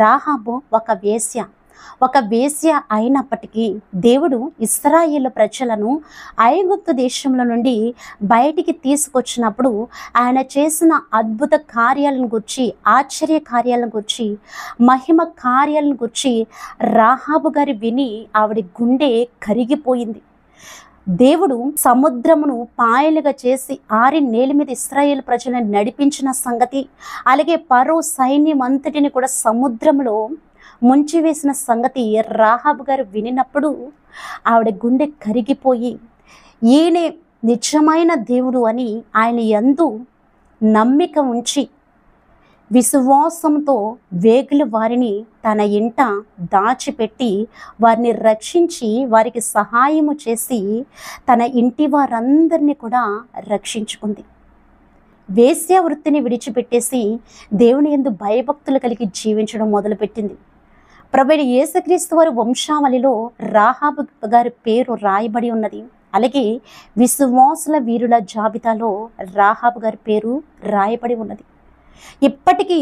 రాహాబు ఒక వేశ్య అయినప్పటికీ దేవుడు ఇశ్రాయేలు ప్రజలను ఐగుప్తు దేశంలో నుండి బయటికి తీసుకొచ్చినప్పుడు ఆయన చేసిన అద్భుత కార్యాలను గురించి, ఆశ్చర్య కార్యాలను గురించి, మహిమ కార్యాలను గురించి రాహాబు గారు విని ఆవిడ గుండె కరిగిపోయింది. దేవుడు సముద్రమును పాయలుగా చేసి 6 నేల మీద ఇశ్రాయేలు ప్రజలను నడిపించిన సంగతి, అలాగే ఫరో సైన్యం అంతటిని కూడా సముద్రంలో ముంచివేసిన సంగతి రాహాబు గారు వినినప్పుడు ఆవిడ గుండె కరిగిపోయి, ఈయనే నిజమైన దేవుడు అని ఆయన యందు నమ్మిక ఉంచి విశ్వాసంతో వేగుల వారిని తన ఇంట దాచిపెట్టి వారిని రక్షించి వారికి సహాయము చేసి తన ఇంటి వారందరినీ కూడా రక్షించుకుంది. వేశ్య వృత్తిని విడిచిపెట్టేసి దేవుని యందు భయభక్తులు కలిగి జీవించడం మొదలుపెట్టింది. ప్రభువైన యేసుక్రీస్తు వారి వంశావళిలో రాహాబు గారి పేరు రాయబడి ఉన్నది. అలాగే విశ్వాసుల వీరుల జాబితాలో రాహాబు గారి పేరు రాయబడి ఉన్నది. ఇప్పటికీ